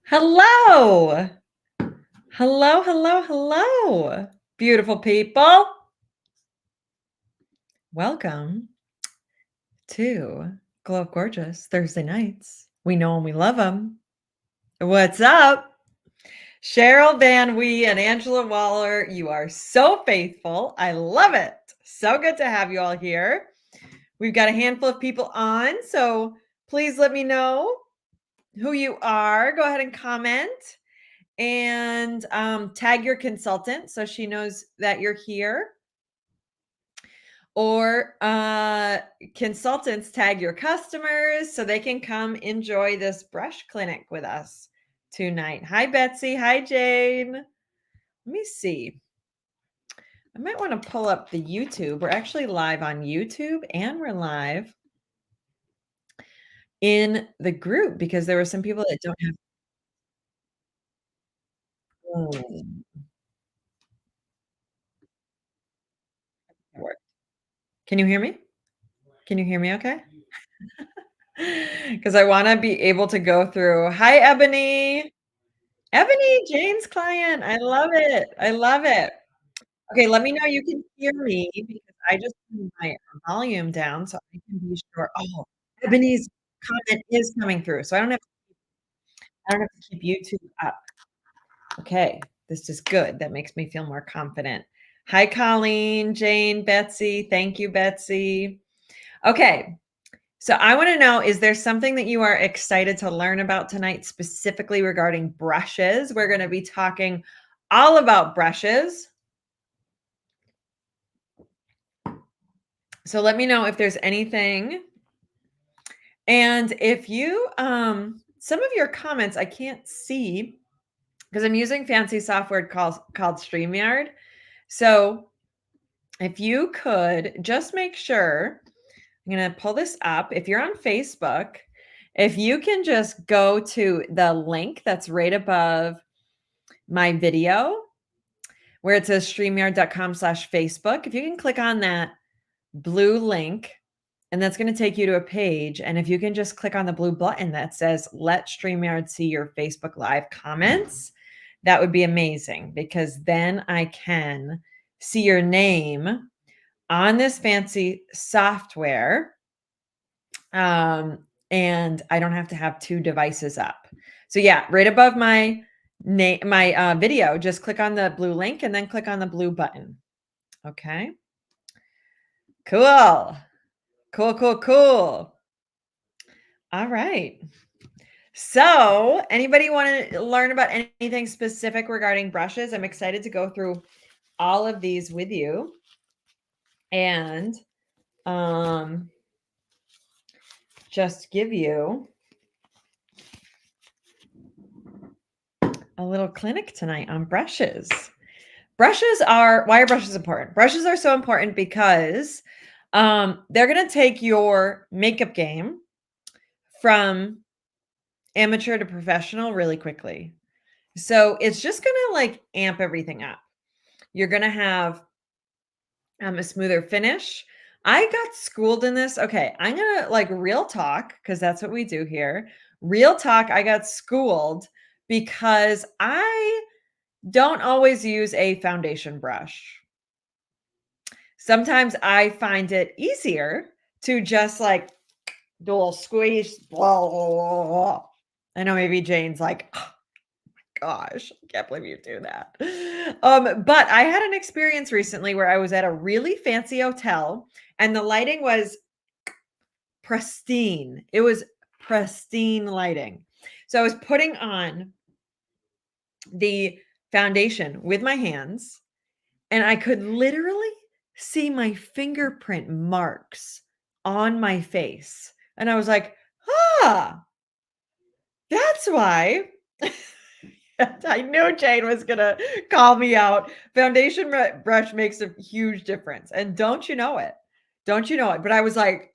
Hello. Hello, hello, hello. Beautiful people. Welcome to Glow Up Gorgeous Thursday nights. We know and we love them. What's up? Cheryl Van Wee and Angela Waller, you are so faithful. I love it. So good to have you all here. We've got a handful of people on, so please let me know who you are. Go ahead and comment. And tag your consultant so she knows that you're here. Or consultants tag your customers so they can come enjoy this brush clinic with us tonight. Hi, Betsy. Hi, Jane. Let me see. I might want to pull up the YouTube. We're actually live on YouTube and we're live in the group because there were some people that don't have. Oh, that worked. Can you hear me? Can you hear me okay? Because I want to be able to go through. Hi, Ebony. Ebony, Jane's client. I love it. I love it. Okay, let me know you can hear me because I just turned my volume down so I can be sure. Oh, Ebony's comment is coming through, so I don't have to keep YouTube up. Okay, this is good. That makes me feel more confident. Hi, Colleen, Jane, Betsy. Thank you, Betsy. Okay, so I want to know, is there something that you are excited to learn about tonight, specifically regarding brushes? We're going to be talking all about brushes. So let me know if there's anything. And if you, some of your comments I can't see because I'm using fancy software called StreamYard. So if you could just make sure, I'm going to pull this up. If you're on Facebook, if you can just go to the link that's right above my video where it says streamyard.com/Facebook, if you can click on that blue link, and that's going to take you to a page. And if you can just click on the blue button that says let StreamYard see your Facebook Live comments, that would be amazing because then I can see your name on this fancy software. And I don't have to have two devices up. So yeah, right above my name, my video, just click on the blue link and then click on the blue button. Okay. Cool. Cool, cool, cool. All right. So, anybody want to learn about anything specific regarding brushes? I'm excited to go through all of these with you and just give you a little clinic tonight on brushes. Why are brushes important? Brushes are so important because they're going to take your makeup game from amateur to professional really quickly. So it's just going to like amp everything up. You're going to have a smoother finish. I got schooled in this. Okay, I'm going to like real talk because that's what we do here. Real talk, I got schooled because I don't always use a foundation brush. Sometimes I find it easier to just like do a little squeeze. Blah, blah, blah, blah. I know maybe Jane's like, oh, gosh, I can't believe you do that. But I had an experience recently where I was at a really fancy hotel and the lighting was pristine. It was pristine lighting. So I was putting on the foundation with my hands and I could literally see my fingerprint marks on my face. And I was like, ah, that's why. I knew Jane was going to call me out. Foundation brush makes a huge difference. And don't you know it? Don't you know it? But I was like,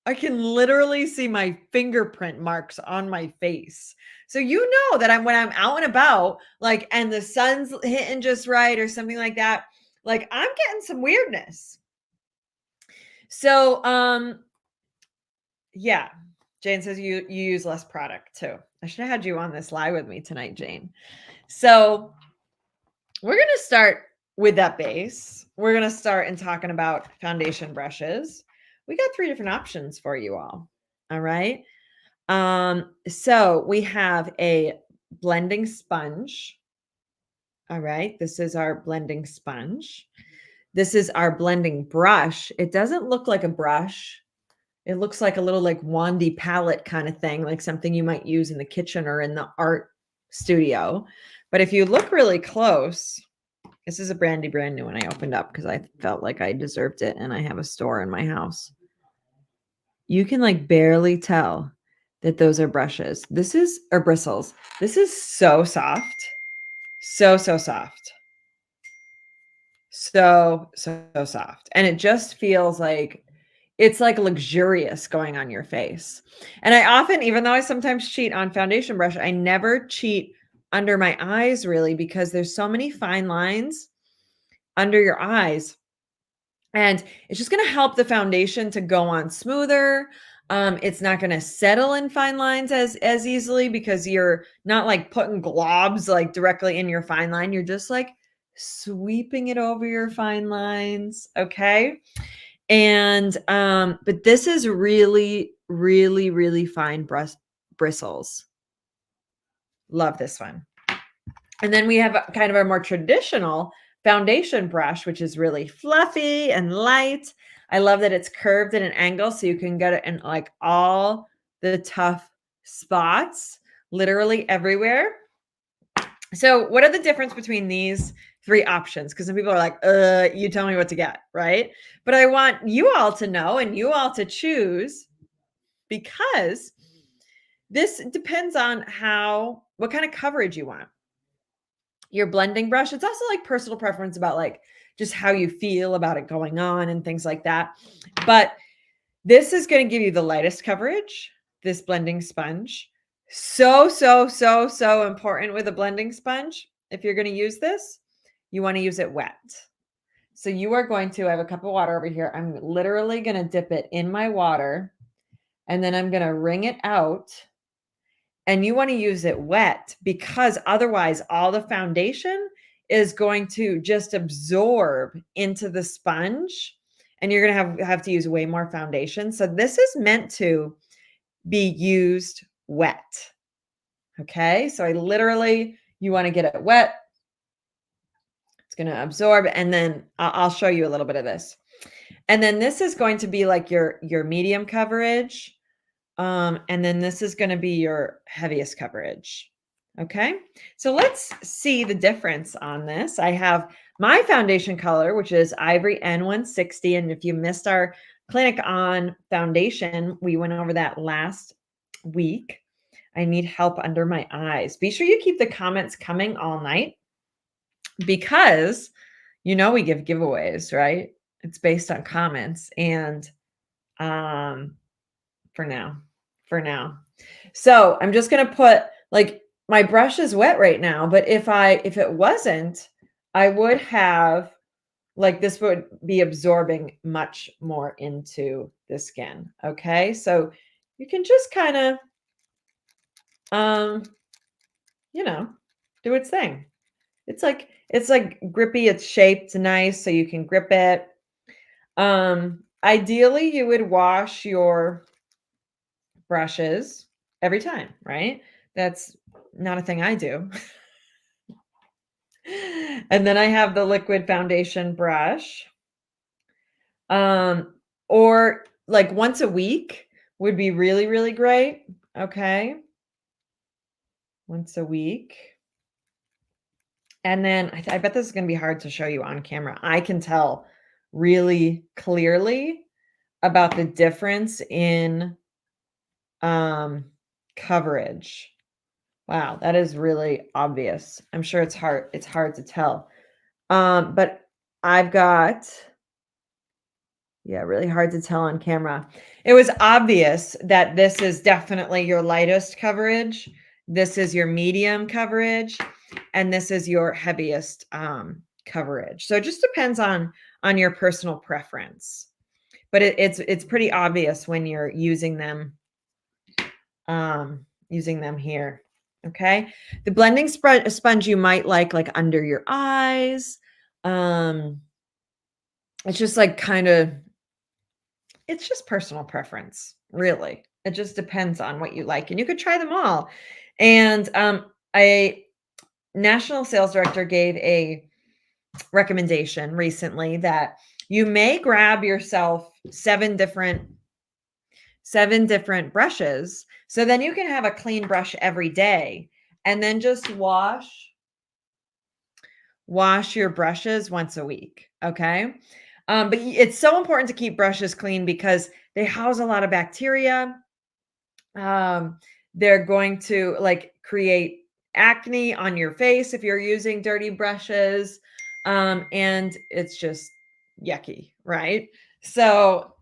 I can literally see my fingerprint marks on my face. So you know that when I'm out and about, like, and the sun's hitting just right or something like that, like I'm getting some weirdness. So, yeah, Jane says you use less product too. I should have had you on this live with me tonight, Jane. So we're going to start with that base. We're going to start in talking about foundation brushes. We got 3 different options for you all. All right. So we have a blending sponge. All right. This is our blending sponge. This is our blending brush. It doesn't look like a brush. It looks like a little like wandy palette kind of thing, like something you might use in the kitchen or in the art studio. But if you look really close, this is a brand new one I opened up because I felt like I deserved it and I have a store in my house. You can like barely tell that those are brushes. This is, or bristles. This is so soft. So soft. So soft. And it just feels like it's like luxurious going on your face. And I often, even though I sometimes cheat on foundation brush, I never cheat under my eyes really because there's so many fine lines under your eyes. And it's just going to help the foundation to go on smoother. It's not going to settle in fine lines as easily because you're not like putting globs like directly in your fine line. You're just like sweeping it over your fine lines. Okay. And but this is really fine bristles. Love this one. And then we have kind of a more traditional foundation brush, which is really fluffy and light. I love that it's curved at an angle so you can get it in like all the tough spots, literally everywhere. So what are the difference between these 3 options? Because some people are like, you tell me what to get, right? But I want you all to know and you all to choose because this depends on what kind of coverage you want. Your blending brush, it's also like personal preference about like just how you feel about it going on and things like that. But this is going to give you the lightest coverage, this blending sponge. So important with a blending sponge. If you're going to use this, you want to use it wet. So you are going to, I have a cup of water over here. I'm literally going to dip it in my water and then I'm going to wring it out. And you want to use it wet because otherwise all the foundation is going to just absorb into the sponge and you're going to have to use way more foundation. So this is meant to be used wet. Okay. So you want to get it wet. It's going to absorb. And then I'll show you a little bit of this. And then this is going to be like your medium coverage. And then this is going to be your heaviest coverage. Okay. So let's see the difference on this. I have my foundation color, which is Ivory N160. And if you missed our clinic on foundation, we went over that last week. I need help under my eyes. Be sure you keep the comments coming all night because we give giveaways, right? It's based on comments and for now. So I'm just going to put like my brush is wet right now, but if it wasn't, I would have like this would be absorbing much more into the skin. Okay. So you can just kind of, do its thing. It's like grippy. It's shaped nice. So you can grip it. Ideally you would wash your brushes every time, right? That's not a thing I do. And then I have the liquid foundation brush. Or like once a week would be really great. Okay. Once a week. And then I bet this is going to be hard to show you on camera. I can tell really clearly about the difference in coverage. Wow, that is really obvious. I'm sure it's hard to tell. But I've got really hard to tell on camera. It was obvious that this is definitely your lightest coverage. This is your medium coverage, and this is your heaviest coverage. So it just depends on your personal preference. But it's pretty obvious when you're using them using them here. Okay. The blending sponge you might like under your eyes. It's just like it's just personal preference, really. It just depends on what you like, and you could try them all. And a national sales director gave a recommendation recently that you may grab yourself 7 different brushes. So then you can have a clean brush every day and then just wash your brushes once a week. Okay. But it's so important to keep brushes clean because they house a lot of bacteria. They're going to create acne on your face if you're using dirty brushes. And it's just yucky, right? So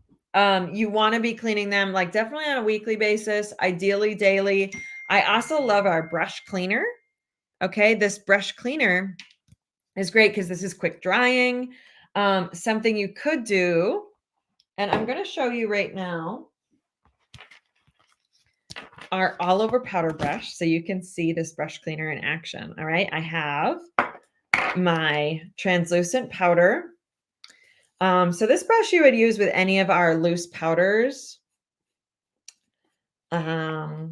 you want to be cleaning them definitely on a weekly basis, ideally daily. I also love our brush cleaner. Okay, this brush cleaner is great because this is quick drying. Something you could do, and I'm going to show you right now, our all over powder brush so you can see this brush cleaner in action. All right, I have my translucent powder. So this brush you would use with any of our loose powders. Who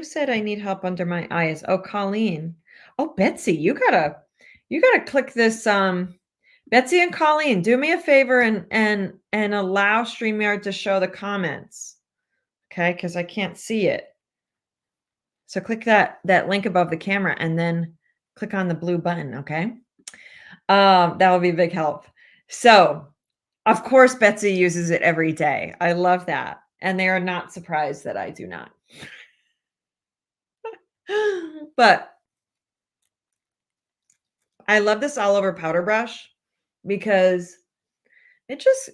said I need help under my eyes? Oh, Colleen. Oh, Betsy, you gotta click this. Betsy and Colleen, do me a favor and allow StreamYard to show the comments. Okay, because I can't see it. So click that link above the camera and then click on the blue button. Okay. That will be a big help. So, of course, Betsy uses it every day. I love that. And they are not surprised that I do not. But I love this all over powder brush because it just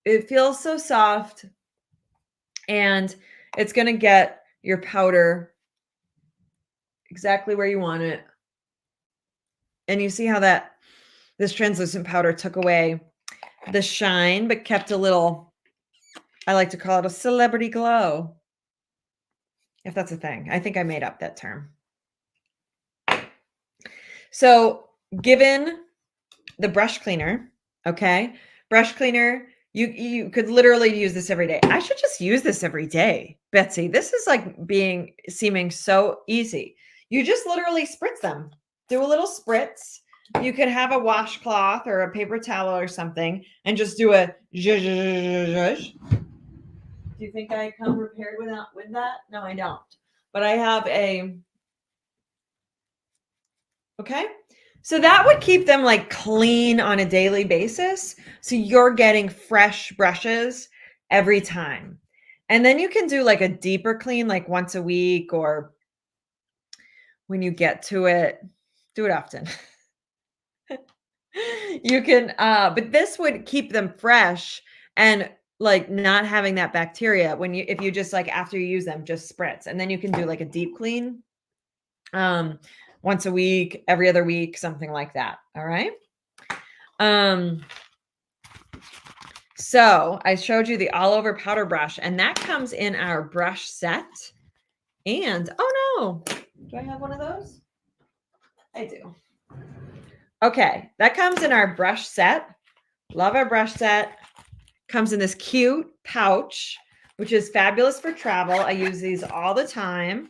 it feels so soft and it's going to get your powder exactly where you want it. And you see how this translucent powder took away the shine, but kept a little, I like to call it a celebrity glow. If that's a thing. I think I made up that term. So given the brush cleaner, okay, brush cleaner, you could literally use this every day. I should just use this every day, Betsy. This is seeming so easy. You just literally spritz them. Do a little spritz. You could have a washcloth or a paper towel or something and just do a zhuzh, zhuzh, zhuzh. Do you think I come prepared with that? No, I don't. But I have okay. So that would keep them clean on a daily basis. So you're getting fresh brushes every time. And then you can do a deeper clean, once a week, or when you get to it, do it often. You can, but this would keep them fresh and not having that bacteria if you just after you use them, just spritz. And then you can do a deep clean. Once a week, every other week, something like that. All right. So I showed you the all over powder brush, and that comes in our brush set. And oh no, do I have one of those? I do. Okay, that comes in our brush set. Love our brush set. Comes in this cute pouch, which is fabulous for travel. I use these all the time.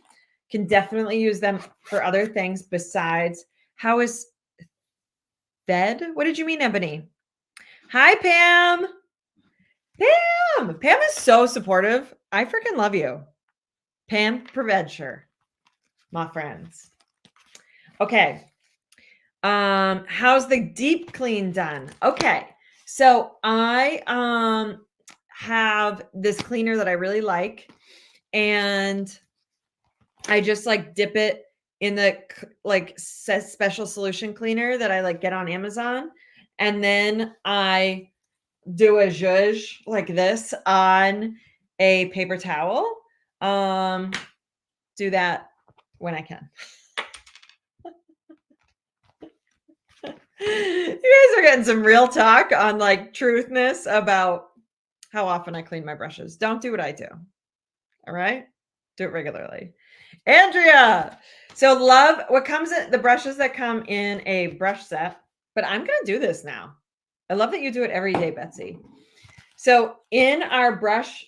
Can definitely use them for other things besides. How is Fed? What did you mean, Ebony? Hi, Pam. Pam is so supportive. I freaking love you. Pam Preventure, my friends. Okay. How's the deep clean done? Okay. So I have this cleaner that I really like, and I just dip it in the special solution cleaner that I get on Amazon, and then I do a zhuzh like this on a paper towel. Do that when I can. You guys are getting some real talk on truthness about how often I clean my brushes. Don't do what I do. All right. Do it regularly. Andrea. So love what comes in the brushes that come in a brush set, but I'm going to do this now. I love that you do it every day, Betsy. So in our brush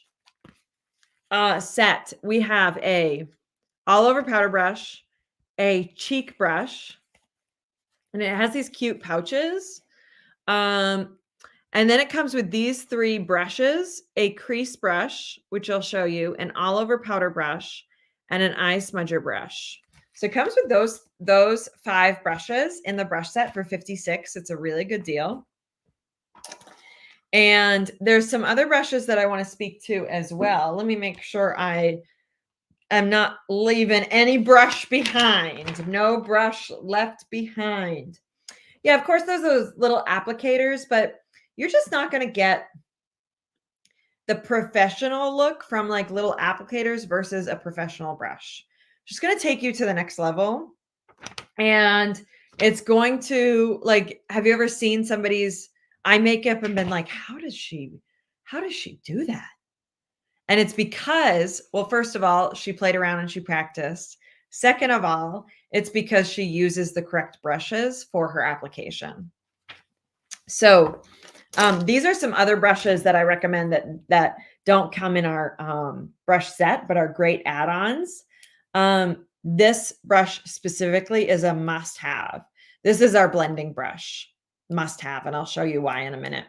set, we have a all over powder brush, a cheek brush, and it has these cute pouches. And then it comes with these 3 brushes, a crease brush, which I'll show you, an all over powder brush, and an eye smudger brush. So it comes with those 5 brushes in the brush set for $56. It's a really good deal. And there's some other brushes that I want to speak to as well. Let me make sure I am not leaving any brush behind. No brush left behind. Yeah, of course, there's those little applicators, but you're just not going to get the professional look from like little applicators versus a professional brush. Just going to take you to the next level. And it's going to like, have you ever seen somebody's eye makeup and been like, how does she do that? And it's because, well, first of all, she played around and she practiced. Second of all, it's because she uses the correct brushes for her application. So these are some other brushes that I recommend that don't come in our brush set, but are great add-ons. This brush specifically is a must-have. This is our blending brush, must-have, and I'll show you why in a minute.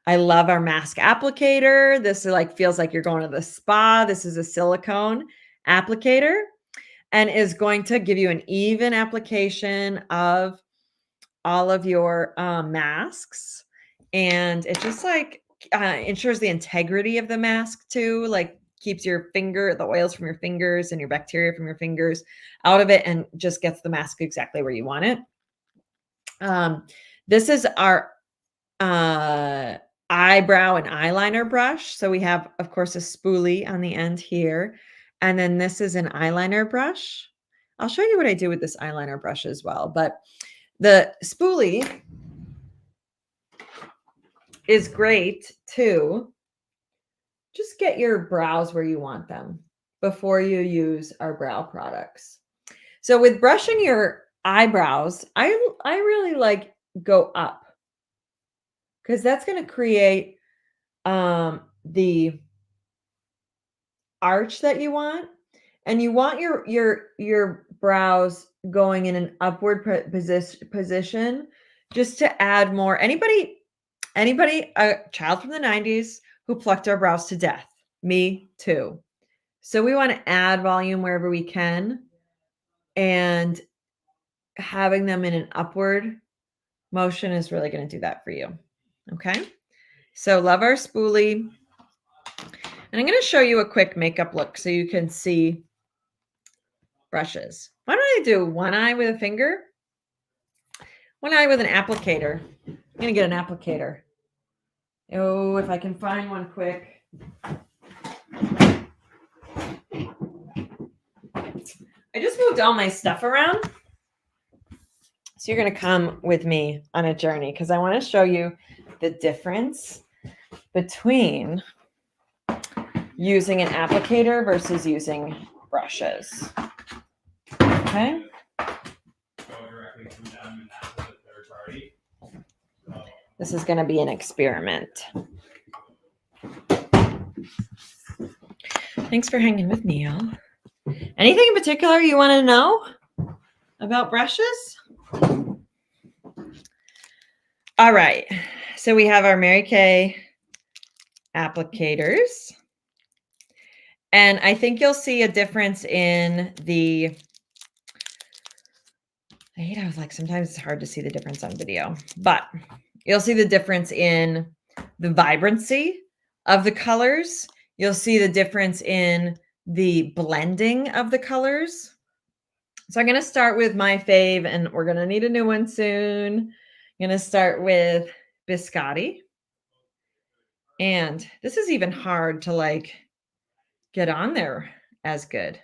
I love our mask applicator. This like feels like you're going to the spa. This is a silicone applicator and is going to give you an even application of all of your masks. And it just like ensures the integrity of the mask too, like keeps your finger, the oils from your fingers and your bacteria from your fingers out of it and just gets the mask exactly where you want it. This is our eyebrow and eyeliner brush. So we have, of course, a spoolie on the end here. And then this is an eyeliner brush. I'll show you what I do with this eyeliner brush as well. But the spoolie is great to just get your brows where you want them before you use our brow products. So with brushing your eyebrows, I really like go up because that's going to create the arch that you want. And you want your brows going in an upward position just to add more. Anybody, a child from the 90s who plucked our brows to death. Me too. So we want to add volume wherever we can and having them in an upward motion is really going to do that for you. Okay. So love our spoolie. And I'm going to show you a quick makeup look so you can see brushes. Why don't I do one eye with a finger? One eye with an applicator. I'm going to get an applicator. Oh, if I can find one quick. I just moved all my stuff around. So you're going to come with me on a journey because I want to show you the difference between using an applicator versus using brushes. Okay. This is going to be an experiment. Thanks for hanging with me, y'all. Anything in particular you want to know about brushes? All right. So we have our Mary Kay applicators. And I think you'll see a difference in the, I hate how like sometimes it's hard to see the difference on video, but you'll see the difference in the vibrancy of the colors. You'll see the difference in the blending of the colors. So I'm going to start with my fave, and we're going to need a new one soon. I'm going to start with Biscotti. And this is even hard to like get on there as good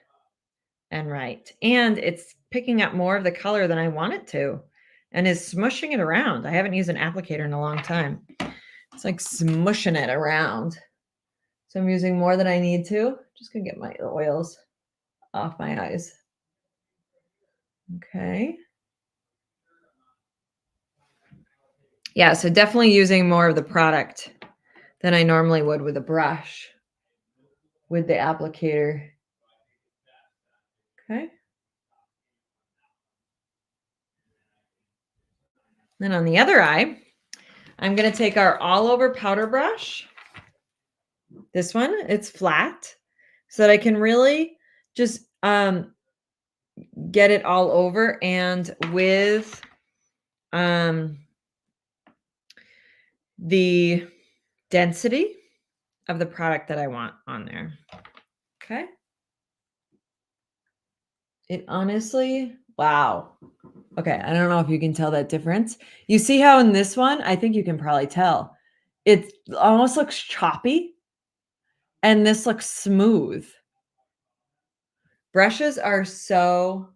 and right. And it's picking up more of the color than I want it to and is smushing it around. I haven't used an applicator in a long time. It's like smushing it around. So I'm using more than I need to. Just gonna get my oils off my eyes. Okay. Yeah, so definitely using more of the product than I normally would with a brush with the applicator. Okay. Then on the other eye, I'm going to take our all over powder brush. This one, it's flat, so that I can really just get it all over and with the density of the product that I want on there. Okay. It honestly, wow. Okay, I don't know if you can tell that difference. You see how in this one, I think you can probably tell. It almost looks choppy and this looks smooth. Brushes are so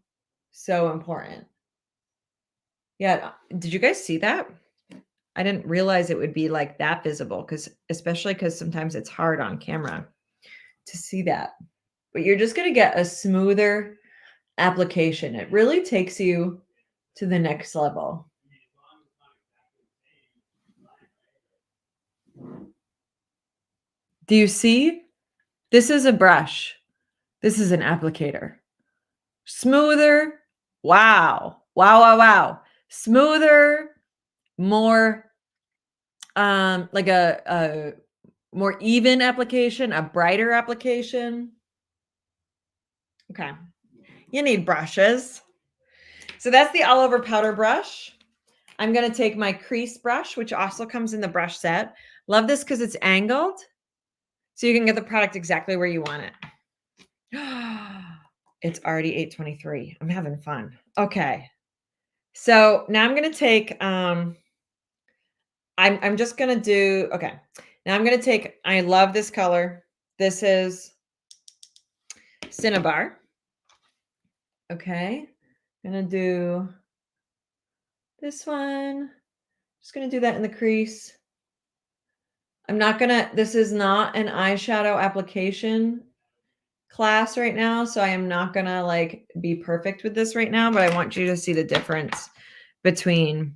important. Yeah, did you guys see that? I didn't realize it would be like that visible especially because sometimes it's hard on camera to see that. But you're just going to get a smoother application. It really takes you to the next level. Do you see? This is a brush. This is an applicator. Smoother. Wow. Wow, wow, wow. Smoother, more like a more even application, a brighter application. Okay. You need brushes. So that's the all over powder brush. I'm going to take my crease brush, which also comes in the brush set. Love this because it's angled. So you can get the product exactly where you want it. It's already 8:23. I'm having fun. Okay. So now I'm going to take, I'm just going to do, okay. Now I'm going to take, I love this color. This is Cinnabar. Okay. I'm going to do this one. Just going to do that in the crease. This is not an eyeshadow application class right now, so I am not going to like be perfect with this right now, but I want you to see the difference between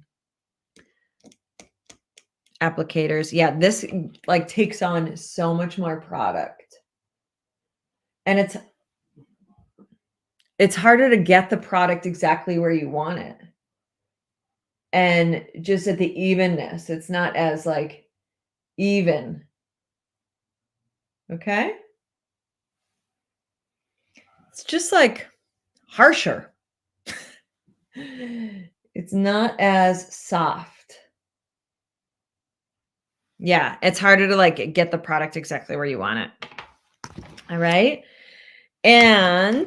applicators. Yeah, this like takes on so much more product. And it's harder to get the product exactly where you want it. And just at the evenness, it's not as like even. Okay? It's just like harsher. It's not as soft. Yeah, it's harder to like get the product exactly where you want it. All right. And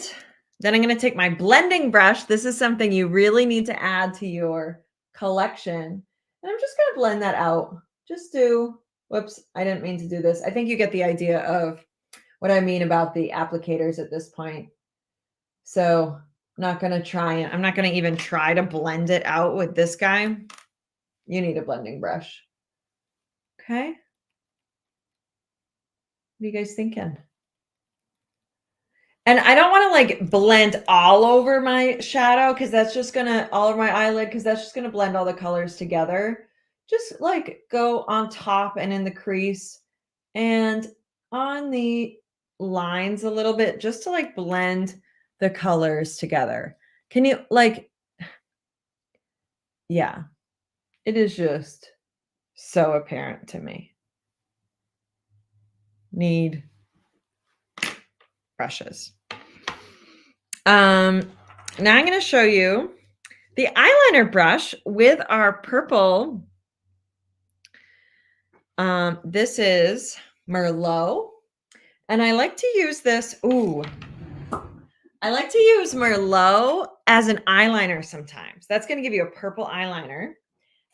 then I'm going to take my blending brush. This is something you really need to add to your collection. And I'm just going to blend that out. Whoops, I didn't mean to do this. I think you get the idea of what I mean about the applicators at this point. So I'm not going to even try to blend it out with this guy. You need a blending brush. Okay. What are you guys thinking? And I don't want to like blend all over my shadow because that's just all over my eyelid because that's just going to blend all the colors together. Just like go on top and in the crease and on the lines a little bit just to like blend the colors together. Can you like, yeah, it is just so apparent to me. Need brushes. Now I'm going to show you the eyeliner brush with our purple. This is Merlot. And I like to use this. I like to use Merlot as an eyeliner sometimes. That's going to give you a purple eyeliner.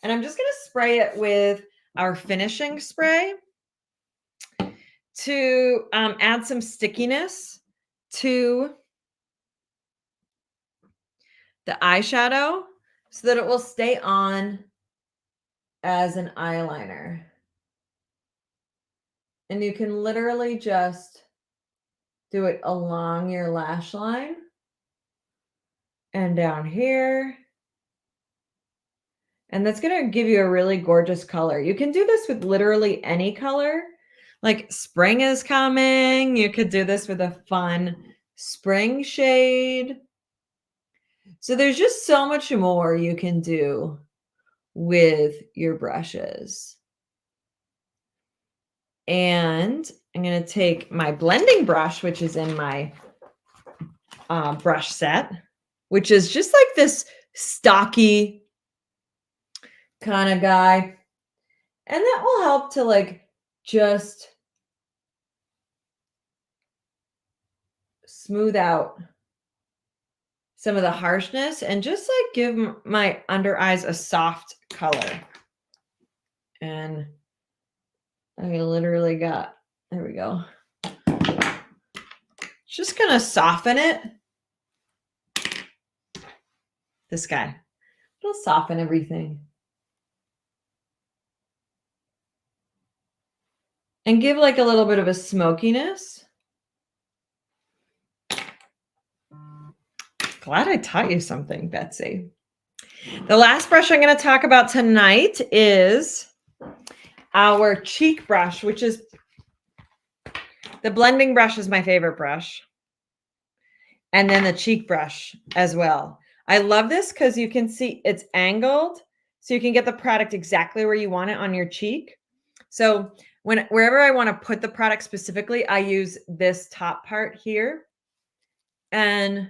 And I'm just going to spray it with our finishing spray to add some stickiness to the eyeshadow so that it will stay on as an eyeliner. And you can literally just do it along your lash line and down here. And that's going to give you a really gorgeous color. You can do this with literally any color. Like spring is coming. You could do this with a fun spring shade. So there's just so much more you can do with your brushes. And I'm going to take my blending brush, which is in my brush set, which is just like this stocky kind of guy. And that will help to like just smooth out some of the harshness and just like give my under eyes a soft color. And I literally got, there we go. Just gonna soften it. This guy, it'll soften everything. And give like a little bit of a smokiness. Glad I taught you something, Betsy. The last brush I'm going to talk about tonight is our cheek brush, which is the blending brush is my favorite brush. And then the cheek brush as well. I love this because you can see it's angled, so you can get the product exactly where you want it on your cheek. So wherever I want to put the product specifically, I use this top part here and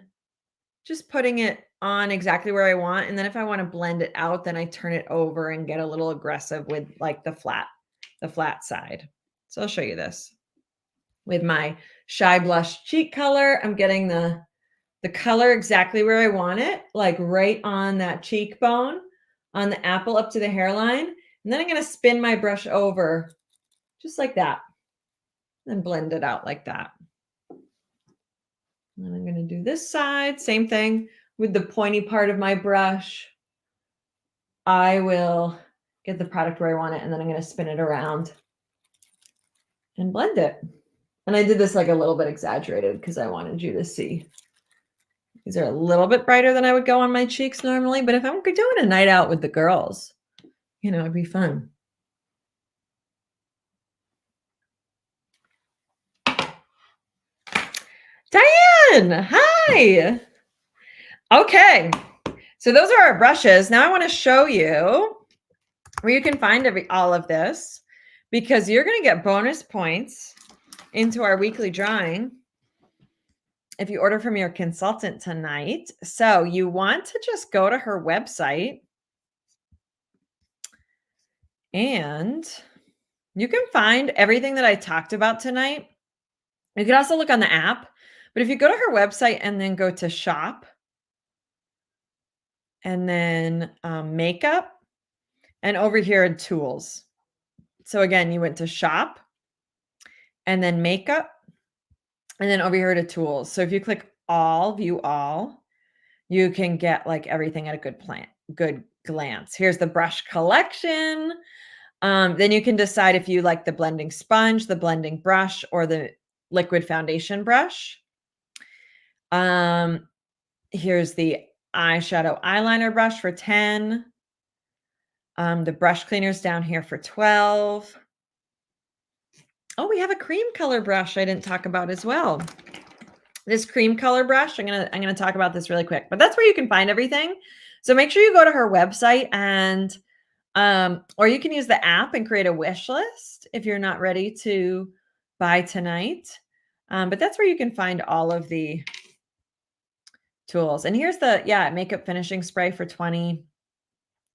just putting it on exactly where I want. And then if I want to blend it out, then I turn it over and get a little aggressive with like the flat side. So I'll show you this. With my Shy Blush cheek color, I'm getting the color exactly where I want it, like right on that cheekbone, on the apple up to the hairline. And then I'm going to spin my brush over just like that and blend it out like that. And then I'm going to do this side, same thing with the pointy part of my brush. I will get the product where I want it, and then I'm going to spin it around and blend it. And I did this like a little bit exaggerated because I wanted you to see. These are a little bit brighter than I would go on my cheeks normally, but if I'm doing a night out with the girls, you know, it'd be fun. Diane, hi. Okay, so those are our brushes. Now I want to show you where you can find all of this, because you're going to get bonus points into our weekly drawing if you order from your consultant tonight. So you want to just go to her website and you can find everything that I talked about tonight. You can also look on the app, but if you go to her website and then go to shop and then makeup and over here in tools. So again, you went to shop and then makeup and then over here to tools. So if you click all, view all, you can get like everything at a good glance. Here's the brush collection. Then you can decide if you like the blending sponge, the blending brush, or the liquid foundation brush. Here's the eyeshadow eyeliner brush for 10. The brush cleaners down here for 12. Oh, we have a cream color brush I didn't talk about as well. This cream color brush, I'm gonna talk about this really quick, but that's where you can find everything. So make sure you go to her website and or you can use the app and create a wish list if you're not ready to buy tonight. But that's where you can find all of the tools. And here's the makeup finishing spray for 20.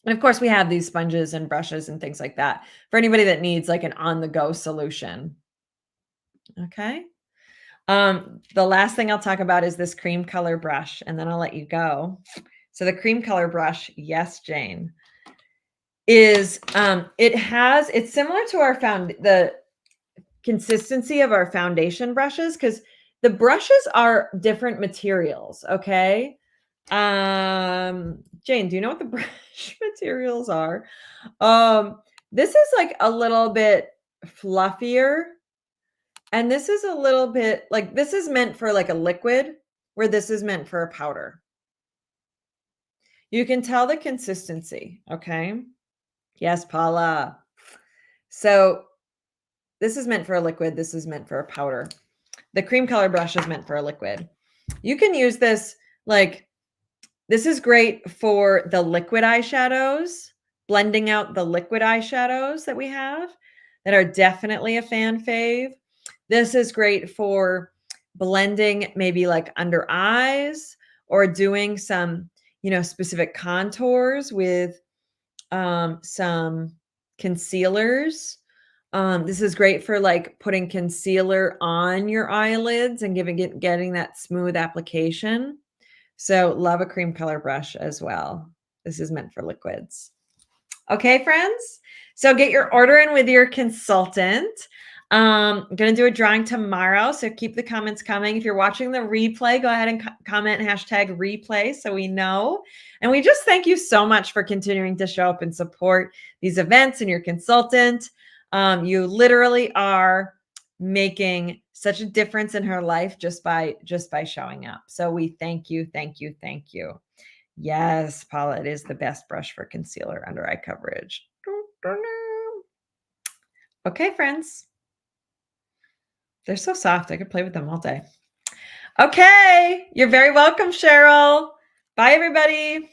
And of course, we have these sponges and brushes and things like that for anybody that needs like an on-the-go solution. Okay. The last thing I'll talk about is this cream color brush, and then I'll let you go. So the cream color brush, yes, Jane, is it's similar to the consistency of our foundation brushes, because the brushes are different materials. Okay. Jane, do you know what the brush materials are? This is like a little bit fluffier And this is a little bit like, this is meant for like a liquid, where this is meant for a powder. You can tell the consistency, okay? Yes, Paula. So this is meant for a liquid. This is meant for a powder. The cream color brush is meant for a liquid. You can use this like, this is great for the liquid eyeshadows, blending out the liquid eyeshadows that we have that are definitely a fan fave. This is great for blending maybe like under eyes or doing some, specific contours with some concealers. This is great for like putting concealer on your eyelids and getting that smooth application. So love a cream color brush as well. This is meant for liquids. Okay, friends. So get your order in with your consultant. I'm going to do a drawing tomorrow. So keep the comments coming. If you're watching the replay, go ahead and comment hashtag replay so we know. And we just thank you so much for continuing to show up and support these events and your consultant. You literally are making such a difference in her life just by showing up. So we thank you, thank you, thank you. Yes, Paula, it is the best brush for concealer under eye coverage. Okay, friends. They're so soft. I could play with them all day. Okay. You're very welcome, Cheryl. Bye, everybody.